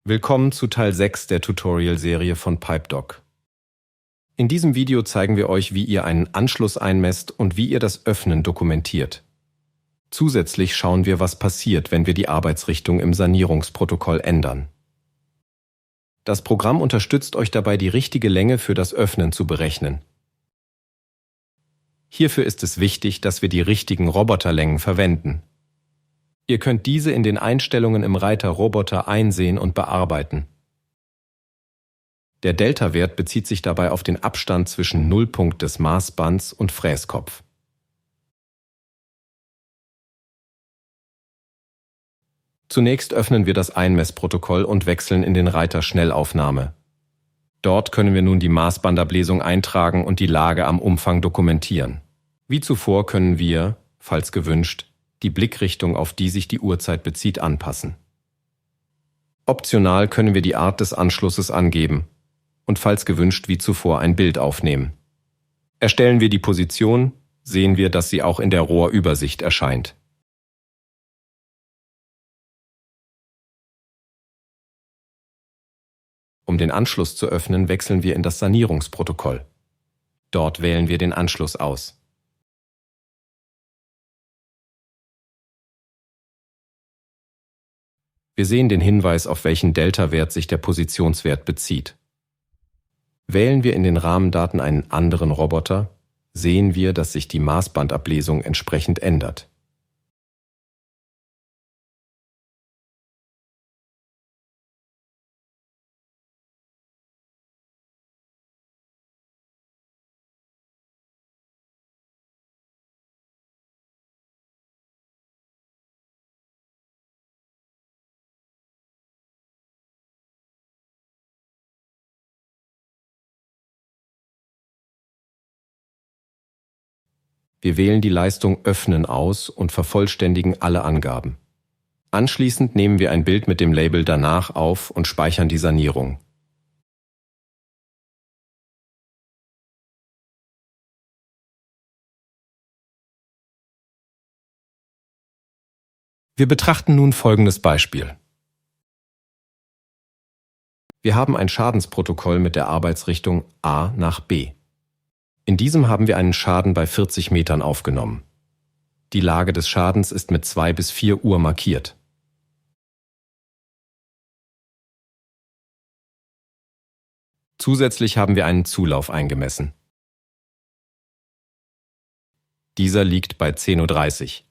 Willkommen zu Teil 6 der Tutorial-Serie von PipeDoc. In diesem Video zeigen wir euch, wie ihr einen Anschluss einmesst und wie ihr das Öffnen dokumentiert. Zusätzlich schauen wir, was passiert, wenn wir die Arbeitsrichtung im Sanierungsprotokoll ändern. Das Programm unterstützt euch dabei, die richtige Länge für das Öffnen zu berechnen. Hierfür ist es wichtig, dass wir die richtigen Roboterlängen verwenden. Ihr könnt diese in den Einstellungen im Reiter Roboter einsehen und bearbeiten. Der Delta-Wert bezieht sich dabei auf den Abstand zwischen Nullpunkt des Maßbands und Fräskopf. Zunächst öffnen wir das Einmessprotokoll und wechseln in den Reiter Schnellaufnahme. Dort können wir nun die Maßbandablesung eintragen und die Lage am Umfang dokumentieren. Wie zuvor können wir, falls gewünscht, die Blickrichtung, auf die sich die Uhrzeit bezieht, anpassen. Optional können wir die Art des Anschlusses angeben und falls gewünscht wie zuvor ein Bild aufnehmen. Erstellen wir die Position, sehen wir, dass sie auch in der Rohrübersicht erscheint. Um den Anschluss zu öffnen, wechseln wir in das Sanierungsprotokoll. Dort wählen wir den Anschluss aus. Wir sehen den Hinweis, auf welchen Delta-Wert sich der Positionswert bezieht. Wählen wir in den Rahmendaten einen anderen Roboter, sehen wir, dass sich die Maßbandablesung entsprechend ändert. Wir wählen die Leistung Öffnen aus und vervollständigen alle Angaben. Anschließend nehmen wir ein Bild mit dem Label Danach auf und speichern die Sanierung. Wir betrachten nun folgendes Beispiel. Wir haben ein Schadensprotokoll mit der Arbeitsrichtung A nach B. In diesem haben wir einen Schaden bei 40 Metern aufgenommen. Die Lage des Schadens ist mit 2 bis 4 Uhr markiert. Zusätzlich haben wir einen Zulauf eingemessen. Dieser liegt bei 10:30 Uhr.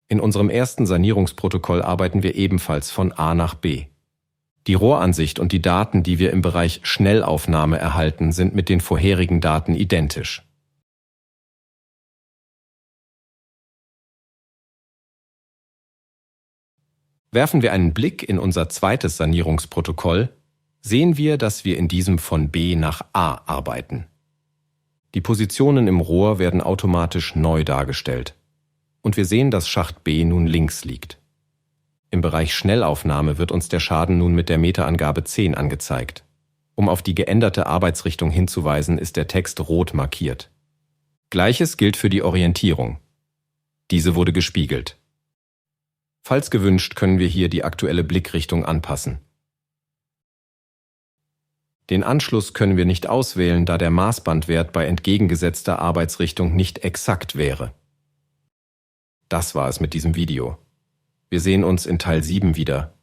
In unserem ersten Sanierungsprotokoll arbeiten wir ebenfalls von A nach B. Die Rohransicht und die Daten, die wir im Bereich Schnellaufnahme erhalten, sind mit den vorherigen Daten identisch. Werfen wir einen Blick in unser zweites Sanierungsprotokoll, sehen wir, dass wir in diesem von B nach A arbeiten. Die Positionen im Rohr werden automatisch neu dargestellt. Und wir sehen, dass Schacht B nun links liegt. Im Bereich Schnellaufnahme wird uns der Schaden nun mit der Meterangabe 10 angezeigt. Um auf die geänderte Arbeitsrichtung hinzuweisen, ist der Text rot markiert. Gleiches gilt für die Orientierung. Diese wurde gespiegelt. Falls gewünscht, können wir hier die aktuelle Blickrichtung anpassen. Den Anschluss können wir nicht auswählen, da der Maßbandwert bei entgegengesetzter Arbeitsrichtung nicht exakt wäre. Das war es mit diesem Video. Wir sehen uns in Teil 7 wieder.